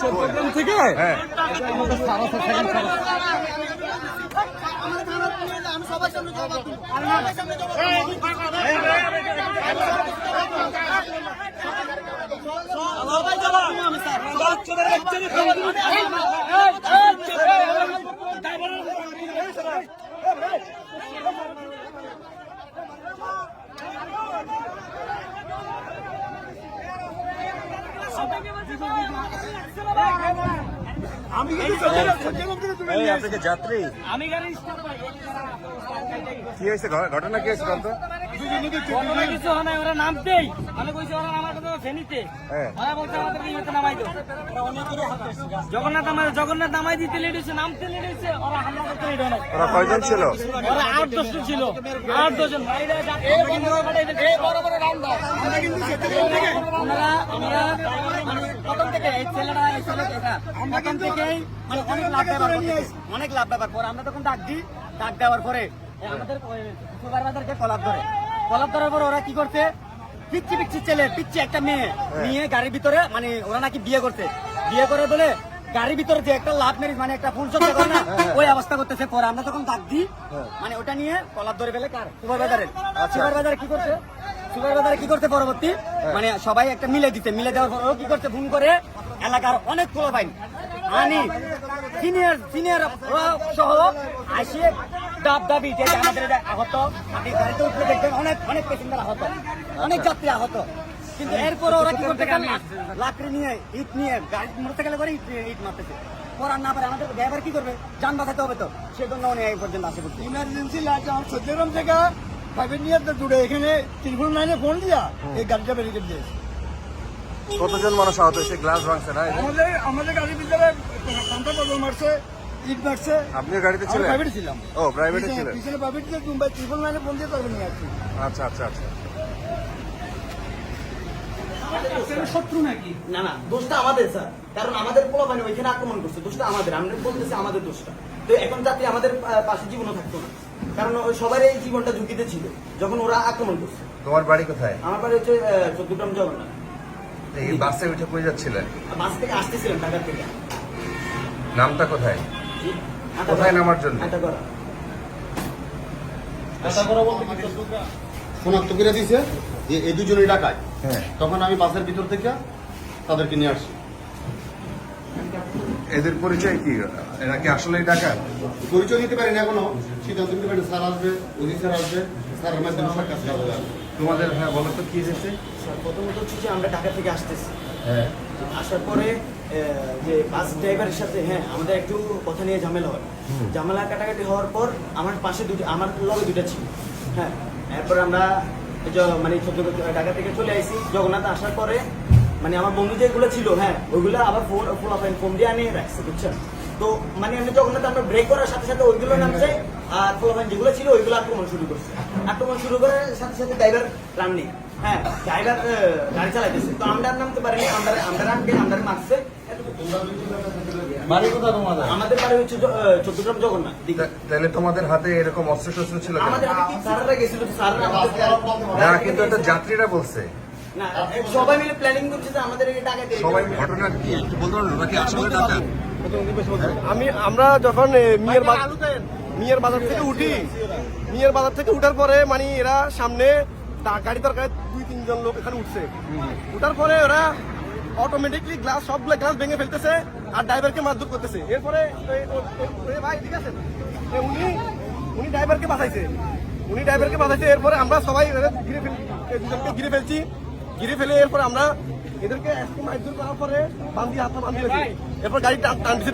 চট্টগ্রাম থেকে আপনাকে যাত্রী কি হয়েছে ঘটনা কি হয়েছে বলতো কিছু হয় না ওরা নামতেই আমি কইছি ওরা আমার কথা ফেনিতে ওরা বলছে আমাদেরকে ইয়েতে নামাই দাও জগন্নাথ নামাই দিতে লেট হয়েছে নামতে লেট হয়েছে ওরা হামলা করতে লেট হয় ওরা কয়জন ছিল ওরা 8-10 জন ছিল 8-10 জন আমরা প্রথম থেকে এই ছেলেটা প্রথম থেকেই অনেক লাভ ব্যাপার পর আমরা তখন ডাক দেওয়ার পরে আমাদের সুপারভাইজারকে কলাপ ধরার পর ওরা কি করছে পিচ্ছি ছেলে একটা মেয়ে নিয়ে গাড়ির ভিতরে মানে ওরা নাকি বিয়ে করে বলে গাড়ির ভিতরে যে একটা লাভ ম্যারেজ মানে একটা ফুল সজ্জা করে না ওই অবস্থা করতেছে পরে আমরা তখন ডাক দিই মানে ওটা নিয়ে কলাপ ধরে ফেলে কার সুপারভাইজার কি করছে পরবর্তী মানে সবাই একটা মিলে দেওয়ার পর ও কি করছে ফোন করে এলাকার অনেক পোলা পাইন আনি সিনিয়র সহ আসিয়ে দাবি যে আমাদের আহত আপনি গাড়িতে উঠলে দেখবেন অনেক পেসেঞ্জার আহত অনেক যাত্রী আহত কিন্তু এরপরে ওরা কি করতে লাকড়ি নিয়ে ইট নিয়ে গাড়ি মোটরসাইকেলে করে ইট মারতেছে করার না পারে আমাদের ড্রাইভার কি করবে যান বাঁচাতে হবে তো সেজন্য উনি এই পর্যন্ত আসে বলছে ইমার্জেন্সি লাগে আমার চট্টগ্রাম থেকে প্রাইভেট নিয়ে জুড়ে এখানে টেলিফোন লাইনে ফোন দিয়া এই গাড়িটা ব্যারিকেড দিয়েছে কতজন মানুষ আহত হয়েছে গ্লাস ভাঙছে না আমাদের গাড়ির ভিতরে কান্তা বদল মারছে ইট মারছে আপনি গাড়িতে ছিলেন প্রাইভেট ছিলাম ও প্রাইভেটে ছিলেন পিছনে প্রাইভেট দিয়ে মুম্বাই টেলিফোন লাইনে ফোন দিয়ে তারপর নিয়ে আসছি আচ্ছা শত্রু নাকি না দোষটা আমাদের স্যার কারণ আমাদের পোলাপানি ওইখানে আক্রমণ করছে দোষটা আমাদের আমরা বলতেছি আমাদের দোষটা তো এখন যাত্রী আমাদের পাশে জীবনও থাকতো না কারণ সবার এই জীবনটা ঝুঁকিতে ছিল যখন ওরা আক্রমণ করছে তোমার বাড়ি কোথায় আমার বাড়ি হচ্ছে চট্টগ্রাম জগন্নাথ এই বাসে উঠে কই যাচ্ছিলেন বাস থেকে আসতেছিলেন ঢাকা থেকে নামটা কোথায় নামার জন্য শনাক্ত করে দিয়েছে যে এই দুজনই ডাকায় তখন আমি বাসের ভিতর থেকে তাদেরকে নিয়ে আসছি এদের পরিচয় কি এরা কি আসলেই ডাকাত পরিচয় দিতে পারি না এখনো সিদ্ধান্ত নিতে পারি স্যার আসবে অজিত স্যার আসবে স্যারের মাধ্যমে সব কাজ করা যাবে তোমাদের হ্যাঁ বলো তো কি হয়েছে প্রথমত হচ্ছে যে আমরা ঢাকা থেকে আসতেছি আসার পরে যে বাস ড্রাইভারের সাথে আমাদের একটু কথা নিয়ে ঝামেলা হয় ঝামেলা কাটাকাটি হওয়ার পর আমার পাশে আমার লগে দুটা ছিল এরপর আমরা মানে ঢাকা থেকে চলে আসি জগন্নাথ আসার পরে মানে আমার বন্ধু যেগুলো ছিল ওইগুলো আবার ফোন দিয়ে আনিয়ে রাখছে বুঝছেন তো মানে আমি জগন্নাথ আমরা ব্রেক করার সাথে সাথে ওইগুলো নামছে আর ফোলাফাইন যেগুলো ছিল ওইগুলো আক্রমণ শুরু করার সাথে সাথে ড্রাইভার রাননি ড্রাইভার গাড়ি চালাইতেছে তো আমরা নামতে পারিনি আমরা মারছে আমাদের বাড়ি হচ্ছে চট্টগ্রাম জগন্নাথ তাহলে তোমাদের হাতে এরকম অস্ত্র শস্ত্র ছিল আমাদের হাতে স্যাররা গেছিল না কিন্তু এটা যাত্রীরা বলছে না সবাই মিলে প্ল্যানিং করছে যে আমাদের এই টাকা দিয়ে সবাই ঘটনা কি একটু বলতে পারো নাকি আসলে ডাকাত আমরা যখন মিয়ার বাজার থেকে উঠার পরে মানে এরা সামনে গাড়ি দরকার 2-3 জন লোক এখানে উঠছে উঠার পরে ওরা অটোমেটিকলি সবগুলো গ্লাস ভেঙে ফেলতেছে আর ড্রাইভারকে মারধর করতেছে এরপরে ভাই ঠিক আছে উনি ড্রাইভারকে বাঁচাইছে এরপরে আমরা সবাই ঘিরে ফেলে এরপরে আমরা এদেরকে মারধর করার পরে হাত বান্ধিয়েছি এরপর গাড়ি টান দিচ্ছে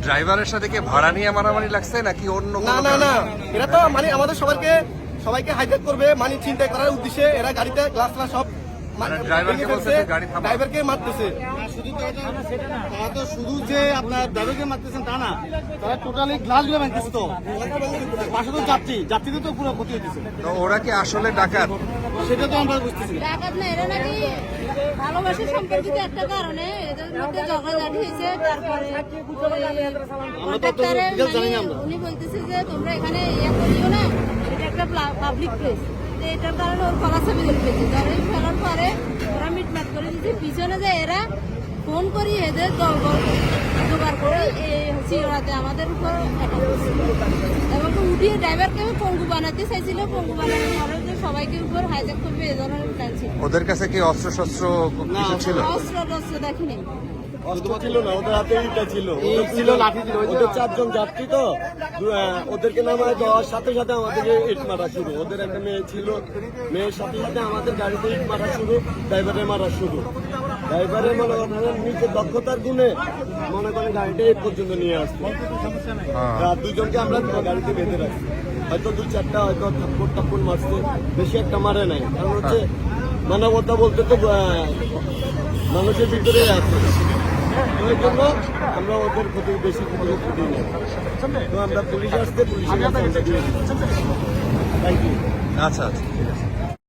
ড্রাইভারের সাথে কি ভাড়া নিয়ে মারামারি লাগছে নাকি অন্য না এরা তো মানে আমাদের সবাইকে হাইজ্যাক করবে মানে চিন্তা করার উদ্দেশ্যে এরা গাড়িতে গ্লাস সব মানে ড্রাইভারকে বলছে যে গাড়ি থামাও। ড্রাইভারকে মারতেছে। তারা তো শুধু যে আপনার ড্রাইভারকে মারতেছেন তা না, তারা টোটালি গ্লাস গুলো ভাঙতেছে তো, পাশে তো যাত্রীদের তো পুরো ক্ষতি হইতেছে। তো ওরা কি আসলে ডাকাত? সেটা তো আমরা বুঝতেছি না। ডাকাত না, এরা নাকি ভালোবাসা সম্পর্কিত একটা কারণে এদের মধ্যে ঝগড়াঝাটি হয়েছে। তারপরে কন্ট্রাক্টরে উনি বলতেছে যে তোমরা এখানে ইয়ে করিও না, এটা একটা পাবলিক প্লেস। এটার কারণে ওর কলা ছবি ধরে ফেলছে, ধরে ফেলার পরে ওরা মিটমাট করে দিচ্ছে। পিছনে যে এরা ফোন করি এদের দলবল জোগাড় করে চিরাতে আমাদের উপর অ্যাটাক করছে এবং উঠিয়ে ড্রাইভারকে পঙ্গু বানাতে চাইছিল। পঙ্গু বানানোর পরে যে সবাইকে উপর হাইজ্যাক করবে এ ধরনের প্ল্যান ছিল। ওদের কাছে কি অস্ত্র শস্ত্র কিছু ছিল? অস্ত্র টস্ত্র দেখিনি। অস্ত্র ছিল না, ওদের হাতে ইটা ছিল, ছিল, লাঠি ছিল। ওদের 4 জন যাত্রী তো, ওদেরকে নামায় দেওয়ার সাথে সাথে আমাদেরকে ইট মারা শুরু। ওদের একটা মেয়ে ছিল, মেয়ের সাথে সাথে আমাদের গাড়িতে ইট মারা শুরু, ড্রাইভারের মারা শুরু। ড্রাইভারের মনে করেন নিজের দক্ষতার গুণে মনে করেন গাড়িটা এই পর্যন্ত নিয়ে আসতো। আর 2 জনকে আমরা গাড়িতে বেঁধে রাখছি, হয়তো 2-4টা হয়তো থাপ্পড় মারছে, বেশি একটা মারে নাই। কারণ হচ্ছে মানবতা বলতে তো মানুষের ভিতরে আছে, ওই জন্য আমরা ওদের ক্ষতি বেশি ক্ষতি নেই। তো আমরা পুলিশ আসতে পুলিশের কাছে আমরা দিয়ে দিচ্ছি। Thank you. আচ্ছা আচ্ছা, ঠিক আছে।